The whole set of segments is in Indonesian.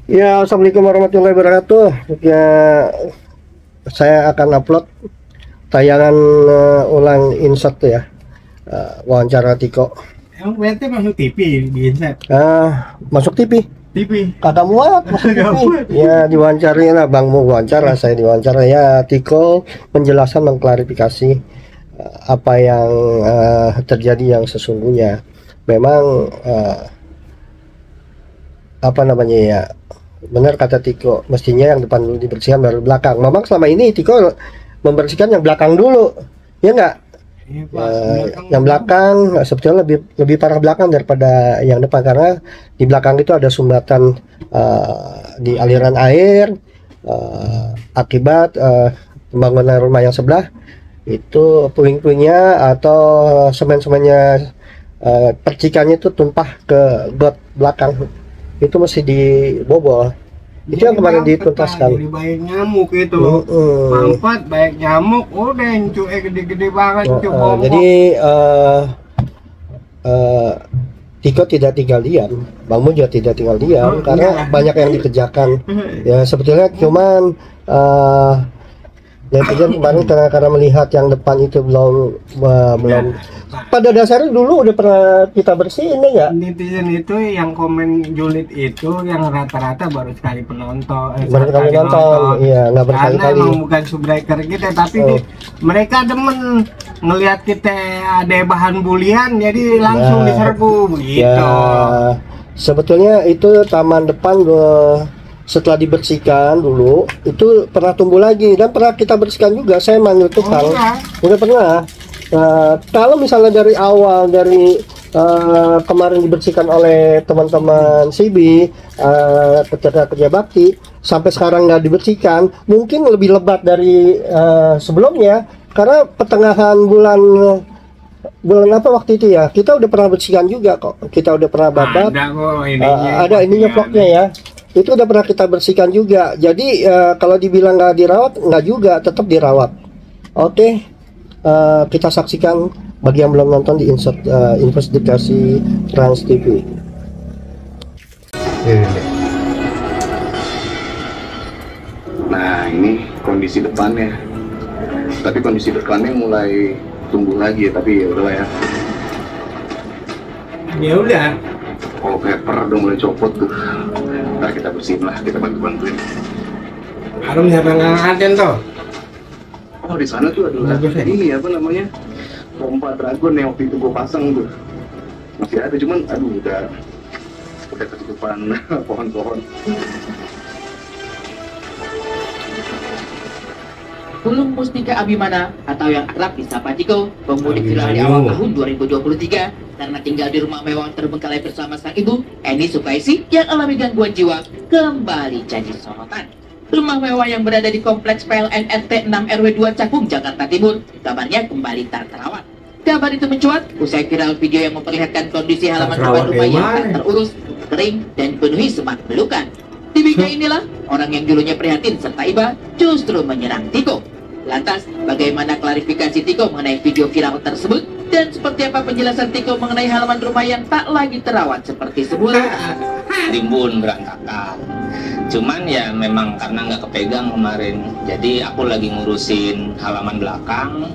Ya, assalamualaikum warahmatullahi wabarakatuh. Ya, saya akan upload tayangan ulang insert ya, wawancara Tiko. Emang BNT masuk TV di Insert? Masuk TV. TV? Kagak muat masuk TV. Ya, diwawancari lah, Bang mau wawancara, saya diwawancara ya. Tiko menjelaskan, mengklarifikasi apa yang terjadi yang sesungguhnya. Memang apa namanya ya, benar kata Tiko, mestinya yang depan dulu dibersihkan baru belakang. Memang selama ini Tiko membersihkan yang belakang dulu, ya enggak? Iya, Pak. Yang belakang sebetulnya lebih parah belakang daripada yang depan, karena di belakang itu ada sumbatan di aliran air akibat pembangunan rumah yang sebelah itu puing-puingnya atau semen-semennya, percikannya itu tumpah ke got belakang, itu mesti dibobol. Itu yang kemarin dituntaskan. Jadi banyak nyamuk itu. Mampet banyak nyamuk, udah cuy gede-gede banget cuy. Jadi Tiko tidak tinggal diam, Bang Mo juga tidak tinggal diam, karena banyak yang dikerjakan. Ya sebetulnya cuman netizen kemarin karena melihat yang depan itu belum pada dasarnya dulu udah pernah kita bersihin ya. Netizen itu yang komen julid itu yang rata-rata baru sekali penonton, baru sekali nonton, iya nggak berkali-kali. Karena emang bukan subscriber kita, tapi mereka demen ngelihat kita ada bahan bulian, jadi langsung diserbu begitu. Ya, sebetulnya itu taman depan setelah dibersihkan dulu itu pernah tumbuh lagi dan pernah kita bersihkan juga. Saya manggil tukang, udah pernah. Kalau misalnya dari awal dari kemarin dibersihkan oleh teman-teman CB kerja bakti sampai sekarang nggak dibersihkan, mungkin lebih lebat dari sebelumnya, karena pertengahan bulan apa waktu itu ya, kita udah pernah bersihkan juga kok, kita udah pernah babat. Ada ininya vlognya ya, itu udah pernah kita bersihkan juga. Jadi kalau dibilang nggak dirawat, nggak juga, tetap dirawat. Oke, kita saksikan bagi yang belum nonton di insert investigasi Trans TV. Nah ini kondisi depannya, tapi kondisi depannya mulai tumbuh lagi ya, tapi ya udahlah ya. Ya udah. Kalau paper udah mulai copot tuh, nah kita bersihin lah, kita bantuin. Harum siapa ngangkatin tuh? Oh di sana tuh ada ini apa namanya, pompa dragon yang waktu itu gue pasang tuh, masih ada, cuman aduh udah ketutupan pohon-pohon. Pulung Mustika Abimana atau yang akrab disapa Tiko, pemudik viral di awal tahun 2023 karena tinggal di rumah mewah terbengkalai bersama sang ibu, Eni Sukaisi, yang alami gangguan jiwa, kembali jadi sorotan. Rumah mewah yang berada di Kompleks PLN RT 6 RW 2 Cakung, Jakarta Timur, kabarnya kembali tak terawat. Kabar itu mencuat usai viral video yang memperlihatkan kondisi halaman depan rumah yang tak terurus, kering, dan penuhi semak belukan. Di bingkai inilah, orang yang dulunya prihatin serta iba justru menyerang Tiko. Lantas, bagaimana klarifikasi Tiko mengenai video viral tersebut? Dan seperti apa penjelasan Tiko mengenai halaman rumah yang tak lagi terawat seperti semula? Rimbun berantakan. Cuman ya memang karena nggak kepegang kemarin. Jadi aku lagi ngurusin halaman belakang,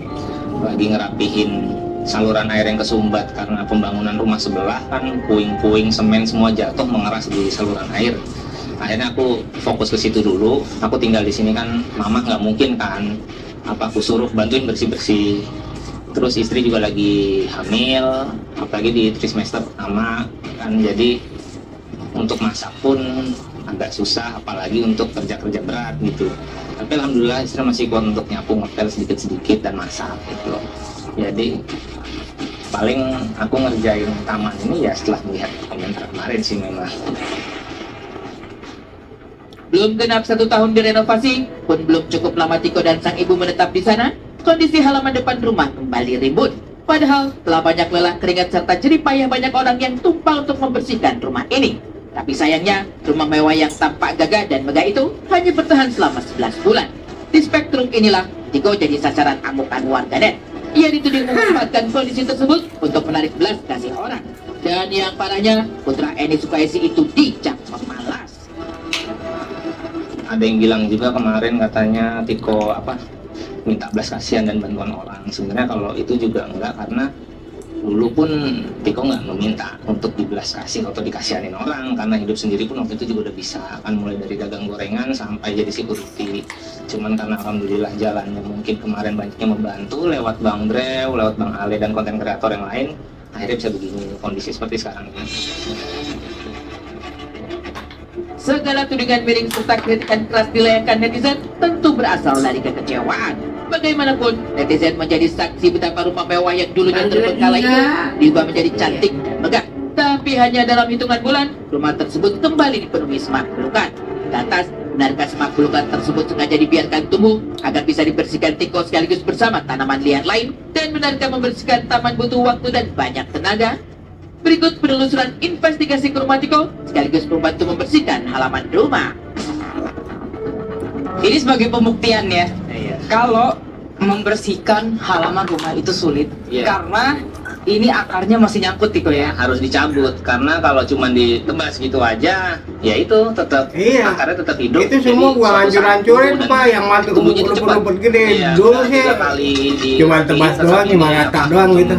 lagi ngerapihin saluran air yang kesumbat karena pembangunan rumah sebelah kan puing-puing semen semua jatuh mengeras di saluran air. Akhirnya aku fokus ke situ dulu. Aku tinggal di sini kan, mama nggak mungkin kan, aku suruh bantuin bersih-bersih. Terus istri juga lagi hamil, apalagi di trimester pertama kan, jadi untuk masak pun agak susah, apalagi untuk kerja-kerja berat gitu. Tapi alhamdulillah istri masih kuat untuk nyapu, ngepel sedikit-sedikit dan masak gitu. Jadi paling aku ngerjain taman ini ya setelah melihat komentar kemarin sih memang. Belum genap 1 tahun direnovasi, pun belum cukup lama Tiko dan sang ibu menetap di sana, kondisi halaman depan rumah kembali ribut. Padahal telah banyak lelah, keringat, serta jerih payah banyak orang yang tumpah untuk membersihkan rumah ini. Tapi sayangnya, rumah mewah yang tampak gagah dan megah itu hanya bertahan selama 11 bulan. Di spektrum inilah, Tiko jadi sasaran amukan warganet. Ia dituding memanfaatkan kondisi tersebut untuk menarik belas kasih orang. Dan yang parahnya, putra Eni Sukaisi itu dicap pemalas. ada yang bilang juga kemarin katanya Tiko apa minta belas kasihan dan bantuan orang. Sebenarnya kalau itu juga enggak, karena dulu pun Tiko nggak meminta untuk dibelas kasih atau dikasihanin orang, karena hidup sendiri pun waktu itu juga udah bisa kan, mulai dari dagang gorengan sampai jadi security. Cuman karena alhamdulillah jalannya mungkin kemarin banyaknya membantu lewat Bang Drew, lewat Bang Ale dan konten kreator yang lain, akhirnya bisa begini kondisi seperti sekarang ini. Segala tudingan miring serta kritikan keras dilayangkan netizen tentu berasal dari kekecewaan. Bagaimanapun, netizen menjadi saksi betapa rumah mewah yang dulunya terbengkalai itu diubah menjadi cantik dan megah. Tapi hanya dalam hitungan bulan, rumah tersebut kembali dipenuhi semak belukar. Lantas, benarkah semak belukar tersebut sengaja dibiarkan tumbuh agar bisa dibersihkan Tiko sekaligus bersama tanaman liar lain? Dan benarkah membersihkan taman butuh waktu dan banyak tenaga? Berikut penelusuran investigasi ke rumah Tiko sekaligus membantu membersihkan halaman rumah. Ini sebagai pembuktian ya, kalau membersihkan halaman rumah itu sulit, karena ini akarnya masih nyangkut Tiko ya. Harus dicabut, karena kalau cuma ditebas gitu aja, ya itu tetap akarnya tetap hidup. Itu semua gua hancur-hancurin Pak, yang mati rumput gede. Dulu sih cuma tebas doang, cuma rata doang gitu.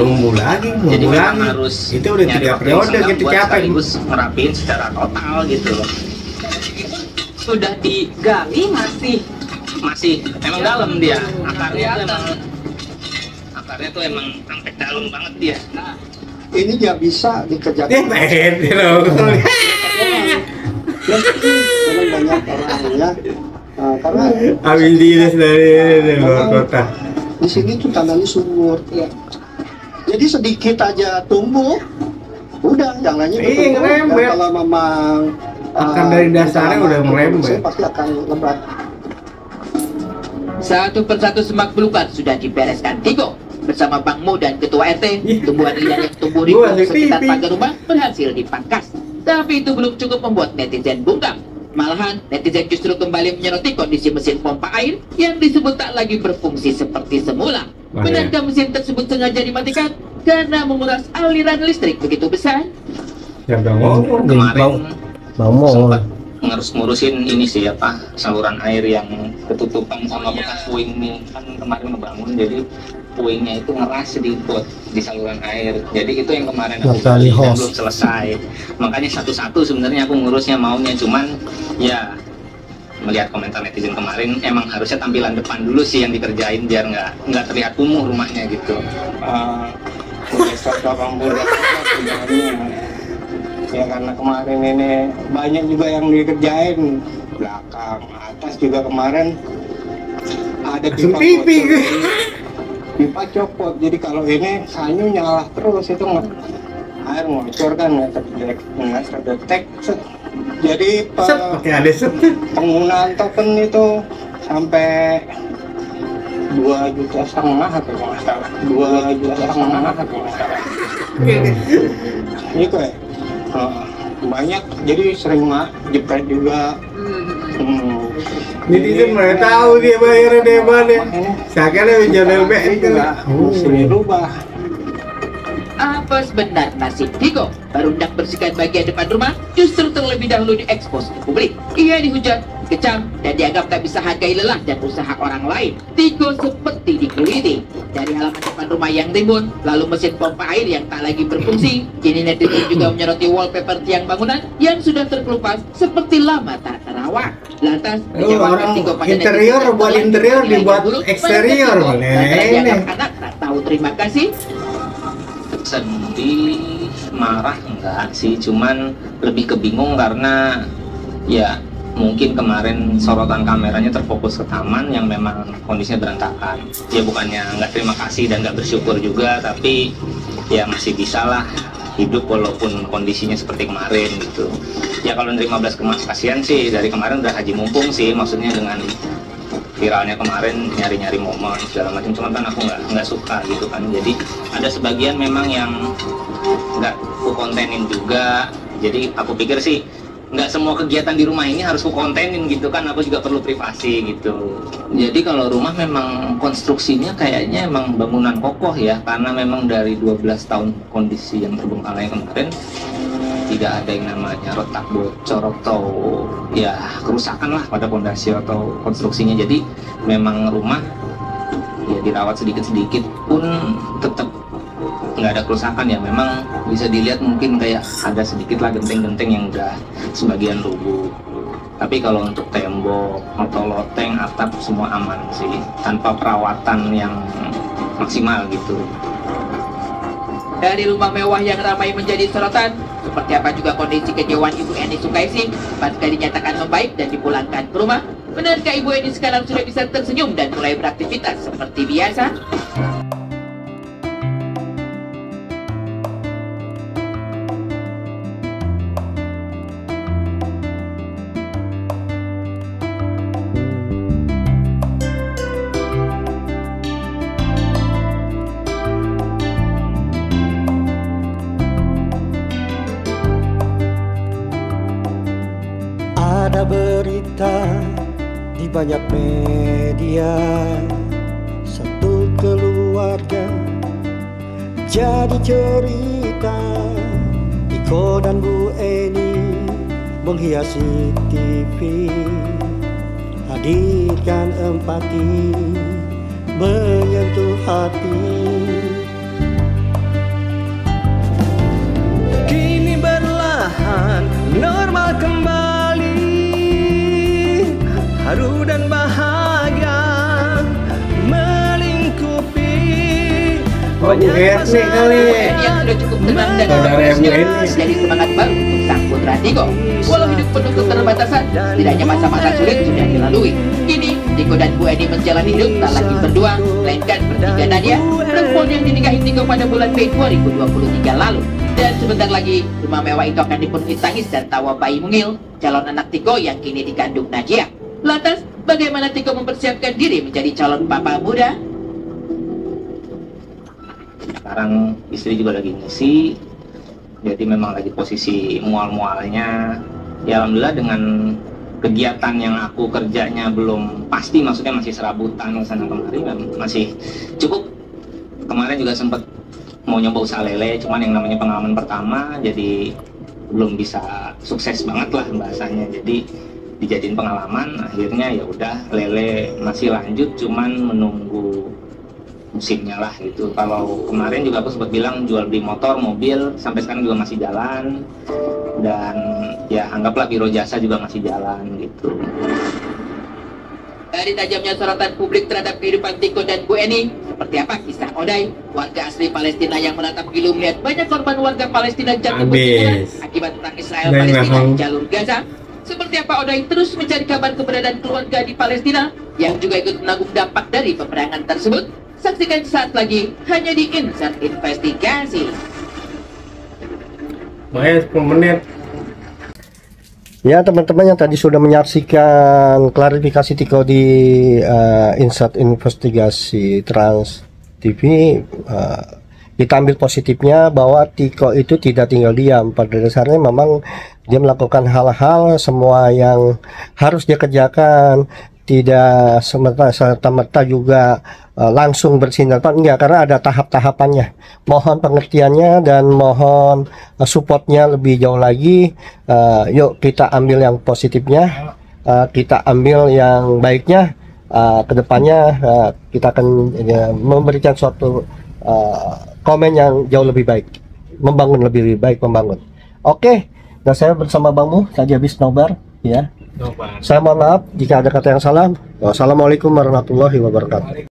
Nunggu lagi. Harus itu udah 3 periode gitu capek. Harus ngerapiin secara total gitu loh. Sudah digali masih emang dalam dia akarnya tuh emang sampai dalam banget dia. Nah, ini dia bisa dikerjakan. Karena banyak orang ya, karena ambil dinas dari luar kota. Di sini tuh tanahnya subur. Ya. Jadi sedikit aja tumbuh, udah yang lainnya ngerembet. Kalau memang akan dari dasarnya udah ngerembet, pasti akan lebat. Satu persatu semak belukar sudah dibereskan Tiko bersama Bang Mo dan Ketua RT. Tumbuhan liar yang tumbuh di sekitar pagar rumah berhasil dipangkas. Tapi itu belum cukup membuat netizen bungkam. Malahan netizen justru kembali menyoroti kondisi mesin pompa air yang disebut tak lagi berfungsi seperti semula. Benarkah mesin tersebut sengaja dimatikan karena menguras aliran listrik begitu besar? Kemarin sempat ngurusin ini sih apa, saluran air yang ketutupan sama bekas puing nih, kan kemarin ngebangun, jadi puingnya itu ngeras sedikit di saluran air, jadi itu yang kemarin aku belum selesai. Makanya satu-satu sebenarnya aku ngurusnya maunya, cuman ya melihat komentar netizen kemarin emang harusnya tampilan depan dulu sih yang dikerjain biar nggak terlihat kumuh rumahnya gitu. Ya karena kemarin ini banyak juga yang dikerjain, belakang atas juga kemarin ada pipa copot, jadi kalau ini sanyu nyala terus itu air ngocor kan nggak terdetek. Jadi penggunaan token itu sampai 2,5 juta atau nggak salah, 2,5 juta atau nggak salah. Itu ya. Banyak, jadi sering jepret juga. Netizen mana tahu dia bayarnya dari mana. Sekarang udah lebih itu mesti dirubah. Apa sebenarnya nasib Tiko? Baru hendak bersihkan bagian depan rumah, justru terlebih dahulu diekspos ke publik. Ia dihujat, dikecam, dan dianggap tak bisa hargai lelah dan usaha orang lain. Tiko seperti dikuliti. Dari halaman depan rumah yang rimbun, lalu mesin pompa air yang tak lagi berfungsi. Kini netizen juga menyoroti wallpaper tiang bangunan yang sudah terkelupas seperti lama tak terawat. Lantas, orang interior buat interior dibuat eksterior. Anak tak tahu terima kasih. Sedih, marah enggak sih, cuman lebih kebingung karena ya mungkin kemarin sorotan kameranya terfokus ke taman yang memang kondisinya berantakan. Ya bukannya nggak terima kasih dan nggak bersyukur juga, tapi ya masih bisa lah hidup walaupun kondisinya seperti kemarin gitu. Ya kalau nerima belas kasihan sih dari kemarin udah haji mumpung sih, maksudnya dengan viralnya kemarin nyari-nyari momen segala macam, cuman kan aku nggak suka gitu kan. Jadi ada sebagian memang yang nggak ku kontenin juga, jadi aku pikir sih nggak semua kegiatan di rumah ini harus ku kontenin gitu kan, aku juga perlu privasi gitu. Jadi kalau rumah memang konstruksinya kayaknya emang bangunan kokoh ya, karena memang dari 12 tahun kondisi yang terbengkalai kemarin tidak ada yang namanya retak bocor atau ya kerusakan lah pada pondasi atau konstruksinya. Jadi memang rumah ya dirawat sedikit-sedikit pun tetap nggak ada kerusakan ya. Memang bisa dilihat mungkin kayak ada sedikit lah genteng-genteng yang udah sebagian rubuh. Tapi kalau untuk tembok atau loteng, atap semua aman sih, tanpa perawatan yang maksimal gitu. Dari rumah mewah yang ramai menjadi sorotan, seperti apa juga kondisi kejauhan Ibu Eni Sukaisi pasca dinyatakan membaik dan dipulangkan ke rumah? Benarkah Ibu Eni sekarang sudah bisa tersenyum dan mulai beraktivitas seperti biasa? Ada berita di banyak media, satu keluarga jadi cerita. Iko dan Bu Eni menghiasi TV, hadirkan empati menyentuh hati. Kini berlahan normal kembali, haru dan bahagia melingkupi. Oh, Bu Eni kali. Yang sudah cukup tenang dan Saudara Bu Eni. jadi semangat baru untuk sang putra Tiko. Walau hidup penuh keterbatasan, setidaknya masa-masa sulit sudah dilalui. Kini Tiko dan Bu Eni menjalani hidup tak lagi berdua, melainkan bertiga. Nadia, perempuan yang dinikahi Tiko pada bulan Mei 2023 lalu. Dan sebentar lagi rumah mewah itu akan dipenuhi tangis dan tawa bayi mungil calon anak Tiko yang kini dikandung Najia. Lantas, bagaimana Tiko mempersiapkan diri menjadi calon papa muda? Sekarang istri juga lagi ngisi, jadi memang lagi posisi mual-mualnya. Ya alhamdulillah dengan kegiatan yang aku kerjanya belum pasti, maksudnya masih serabutan sana kemari, masih cukup. Kemarin juga sempat mau nyoba usaha lele, cuman yang namanya pengalaman pertama, jadi belum bisa sukses banget lah bahasanya. Jadi dijadiin pengalaman, akhirnya ya udah lele masih lanjut, cuman menunggu musimnya lah gitu. Kalau kemarin juga aku sempat bilang jual beli motor, mobil, sampai sekarang juga masih jalan, dan ya anggaplah biro jasa juga masih jalan gitu. Dari tajamnya sorotan publik terhadap kehidupan Tiko dan Bu Eni, seperti apa kisah Oday, warga asli Palestina yang menatap pilu melihat banyak korban warga Palestina jatuh berguguran akibat perang Israel Palestina di jalur Gaza? Seperti apa Oday terus mencari kabar keberadaan keluarga di Palestina yang juga ikut menanggung dampak dari peperangan tersebut? Saksikan saat lagi hanya di Insert Investigasi. Makanya 10 menit. Ya teman-teman yang tadi sudah menyaksikan klarifikasi Tiko di Insert Investigasi Trans TV, kita ambil positifnya bahwa Tiko itu tidak tinggal diam. Pada dasarnya memang dia melakukan hal-hal semua yang harus dia kerjakan, tidak serta-merta juga langsung bersinar, enggak, karena ada tahap-tahapannya. Mohon pengertiannya dan mohon supportnya lebih jauh lagi. Yuk kita ambil yang positifnya, kita ambil yang baiknya. Kedepannya kita akan memberikan suatu komen yang jauh lebih baik, membangun lebih baik, membangun. Oke, dan saya bersama Bang Mu tadi habis nobar ya. Saya mohon maaf jika ada kata yang salah. Wassalamualaikum warahmatullahi wabarakatuh.